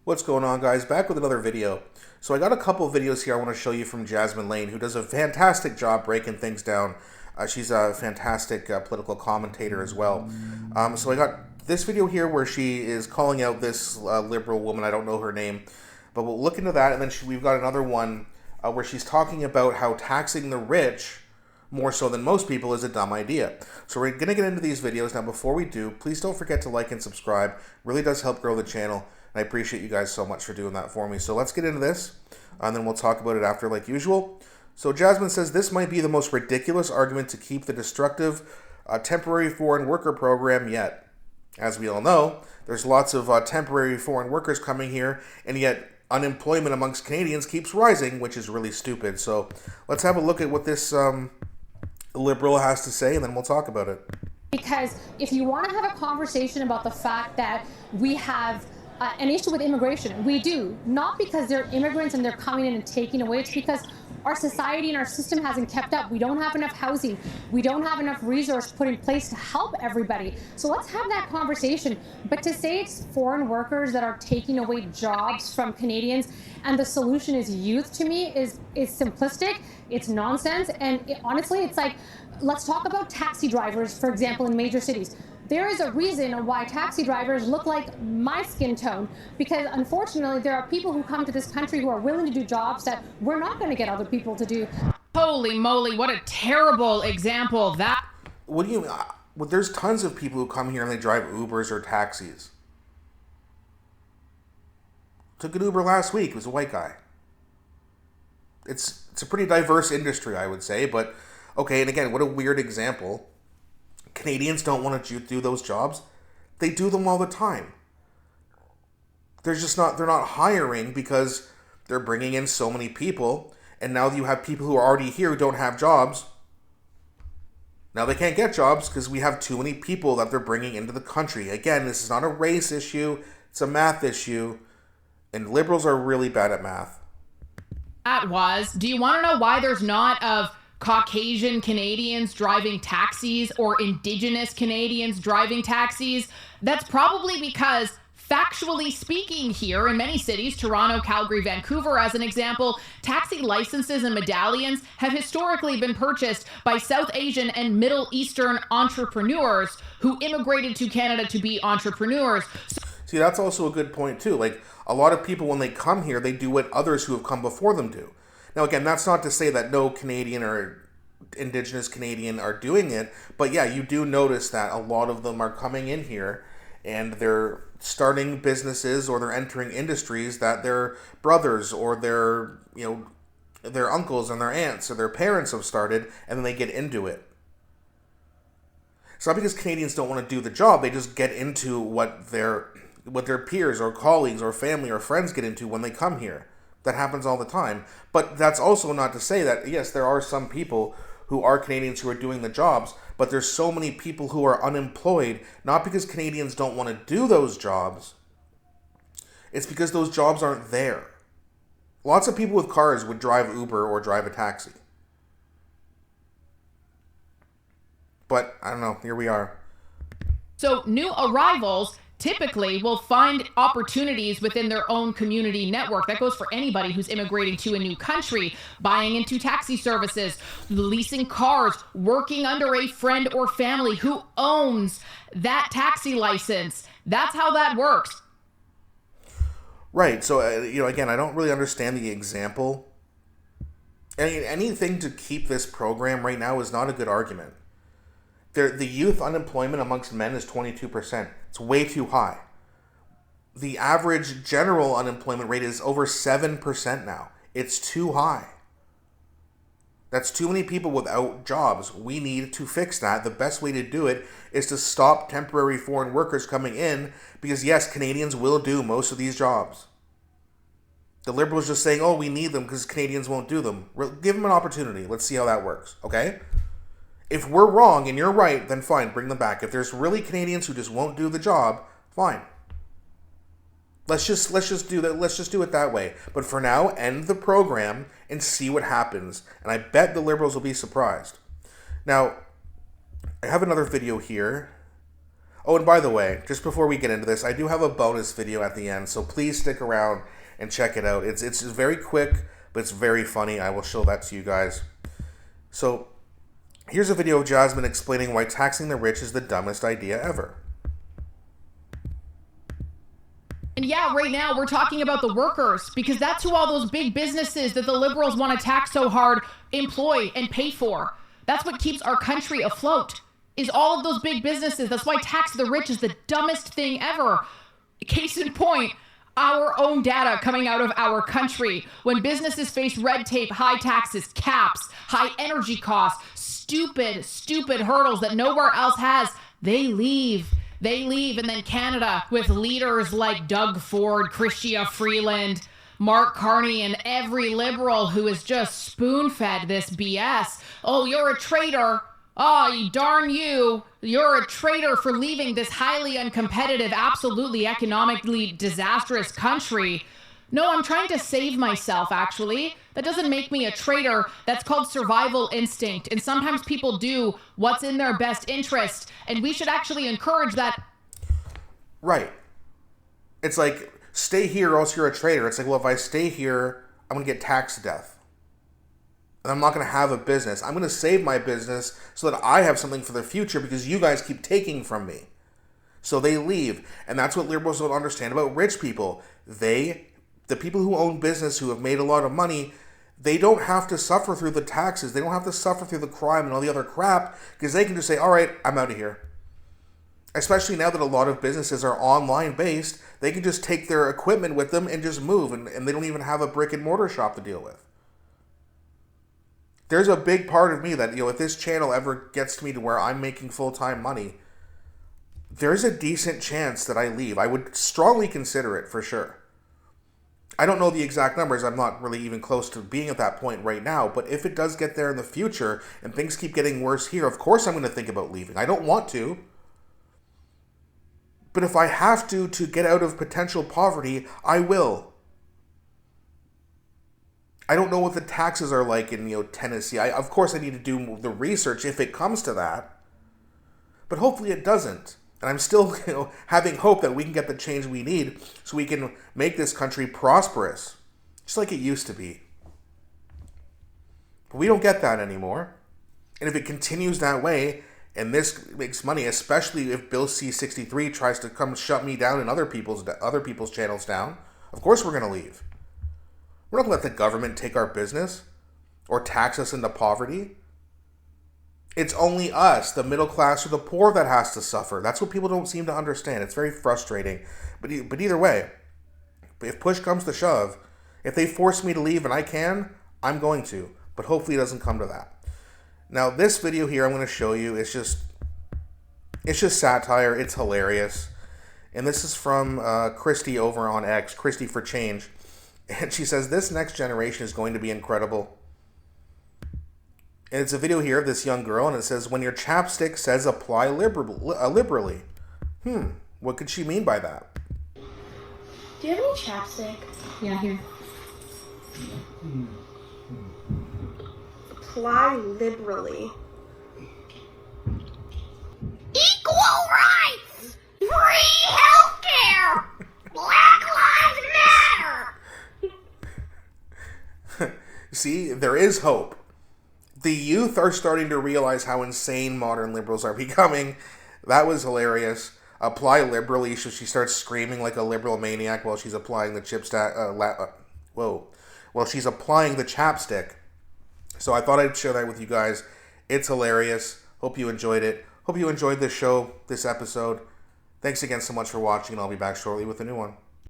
What's going on, guys? Back with another video. So I got a couple of videos here I want to show you from Jasmin Laine, who does a fantastic job breaking things down. She's a fantastic political commentator as well. So I got this video here where she is calling out this liberal woman. I don't know her name, but we'll look into that. And then we've got another one where she's talking about how taxing the rich more so than most people is a dumb idea. So we're going to get into these videos. Now, before we do, please don't forget to like and subscribe. It really does help grow the channel. I appreciate you guys so much for doing that for me. So let's get into this, and then we'll talk about it after like usual. So Jasmin says this might be the most ridiculous argument to keep the destructive temporary foreign worker program yet. As we all know, there's lots of temporary foreign workers coming here, and yet unemployment amongst Canadians keeps rising, which is really stupid. So let's have a look at what this liberal has to say, and then we'll talk about it. Because if you want to have a conversation about the fact that we have an issue with immigration, we do, not because they're immigrants and they're coming in and taking away, it's because our society and our system hasn't kept up. We don't have enough housing. We don't have enough resource put in place to help everybody. So let's have that conversation. But to say it's foreign workers that are taking away jobs from Canadians and the solution is youth, to me is simplistic. It's nonsense. And honestly, it's like, let's talk about taxi drivers, for example, in major cities. There is a reason why taxi drivers look like my skin tone, because unfortunately there are people who come to this country who are willing to do jobs that we're not going to get other people to do. Holy moly, what a terrible example that. What do you mean? Well, there's tons of people who come here and they drive Ubers or taxis. Took an Uber last week. It was a white guy. It's a pretty diverse industry, I would say, but okay, and again, what a weird example. Canadians don't want to do those jobs. They do them all the time. They're not hiring because they're bringing in so many people, and now you have people who are already here who don't have jobs. Now they can't get jobs because we have too many people that they're bringing into the country. Again, this is not a race issue, it's a math issue, and liberals are really bad at math. Do you want to know why there's not of Caucasian Canadians driving taxis or Indigenous Canadians driving taxis? That's probably because, factually speaking, here in many cities, Toronto, Calgary, Vancouver as an example, taxi licenses and medallions have historically been purchased by South Asian and Middle Eastern entrepreneurs who immigrated to Canada to be entrepreneurs. See, that's also a good point too. Like, a lot of people when they come here, they do what others who have come before them do. Now, again, that's not to say that no Canadian or Indigenous Canadian are doing it, but yeah, you do notice that a lot of them are coming in here and they're starting businesses or they're entering industries that their brothers or their uncles and their aunts or their parents have started, and then they get into it. It's not because Canadians don't want to do the job, they just get into what their peers or colleagues or family or friends get into when they come here. That happens all the time. But that's also not to say that, yes, there are some people who are Canadians who are doing the jobs, but there's so many people who are unemployed, not because Canadians don't want to do those jobs. It's because those jobs aren't there. Lots of people with cars would drive Uber or drive a taxi. But, I don't know, here we are. So new arrivals typically will find opportunities within their own community network. That goes for anybody who's immigrating to a new country, buying into taxi services, leasing cars, working under a friend or family who owns that taxi license. That's how that works. Right. So, again, I don't really understand the example. Anything to keep this program right now is not a good argument. The youth unemployment amongst men is 22%. It's way too high. The average general unemployment rate is over 7% now. It's too high. That's too many people without jobs. We need to fix that. The best way to do it is to stop temporary foreign workers coming in because, yes, Canadians will do most of these jobs. The Liberals just saying, oh, we need them because Canadians won't do them. Give them an opportunity. Let's see how that works, okay? If we're wrong and you're right, then fine, bring them back. If there's really Canadians who just won't do the job, fine. Let's just do that. Let's just do it that way. But for now, end the program and see what happens. And I bet the Liberals will be surprised. Now, I have another video here. Oh, and by the way, just before we get into this, I do have a bonus video at the end, so please stick around and check it out. It's very quick, but it's very funny. I will show that to you guys. So, here's a video of Jasmin explaining why taxing the rich is the dumbest idea ever. And yeah, right now we're talking about the workers, because that's who all those big businesses that the liberals want to tax so hard employ and pay for. That's what keeps our country afloat, is all of those big businesses. That's why tax the rich is the dumbest thing ever. Case in point, our own data coming out of our country. When businesses face red tape, high taxes, caps, high energy costs, stupid hurdles that nowhere else has, they leave. They leave, and then Canada, with leaders like Doug Ford, Chrystia Freeland, Mark Carney, and every liberal who is just spoon-fed this BS. Oh, you're a traitor. Oh, darn you. You're a traitor for leaving this highly uncompetitive, absolutely economically disastrous country. No, I'm trying to save myself, actually. That doesn't make me a traitor. That's called survival instinct. And sometimes people do what's in their best interest. And we should actually encourage that. Right. It's like, stay here or else you're a traitor. It's like, well, if I stay here, I'm going to get taxed to death. And I'm not going to have a business. I'm going to save my business so that I have something for the future because you guys keep taking from me. So they leave. And that's what liberals don't understand about rich people. The people who own business, who have made a lot of money, they don't have to suffer through the taxes. They don't have to suffer through the crime and all the other crap because they can just say, all right, I'm out of here. Especially now that a lot of businesses are online based, they can just take their equipment with them and just move, and they don't even have a brick and mortar shop to deal with. There's a big part of me that, if this channel ever gets to me to where I'm making full-time money, there's a decent chance that I leave. I would strongly consider it for sure. I don't know the exact numbers. I'm not really even close to being at that point right now. But if it does get there in the future and things keep getting worse here, of course I'm going to think about leaving. I don't want to. But if I have to get out of potential poverty, I will. I don't know what the taxes are like in Tennessee. Of course I need to do the research if it comes to that. But hopefully it doesn't. And I'm still, having hope that we can get the change we need so we can make this country prosperous, just like it used to be. But we don't get that anymore. And if it continues that way, and this makes money, especially if Bill C-63 tries to come shut me down and other people's channels down, of course we're going to leave. We're not going to let the government take our business or tax us into poverty. It's only us, the middle class or the poor, that has to suffer. That's what people don't seem to understand. It's very frustrating. But either way, if push comes to shove, if they force me to leave and I can, I'm going to. But hopefully it doesn't come to that. Now, this video here I'm going to show you is just satire. It's hilarious. And this is from Christy over on X, Christy for Change. And she says, this next generation is going to be incredible. And it's a video here of this young girl, and it says, when your chapstick says apply liberally. What could she mean by that? Do you have any chapstick? Yeah, here. Apply liberally. Equal rights! Free healthcare! Black Lives Matter! See, there is hope. The youth are starting to realize how insane modern liberals are becoming. That was hilarious. Apply liberally, so she starts screaming like a liberal maniac while she's applying the she's applying the chapstick. So I thought I'd share that with you guys. It's hilarious. Hope you enjoyed it. Hope you enjoyed this show, this episode. Thanks again so much for watching, and I'll be back shortly with a new one.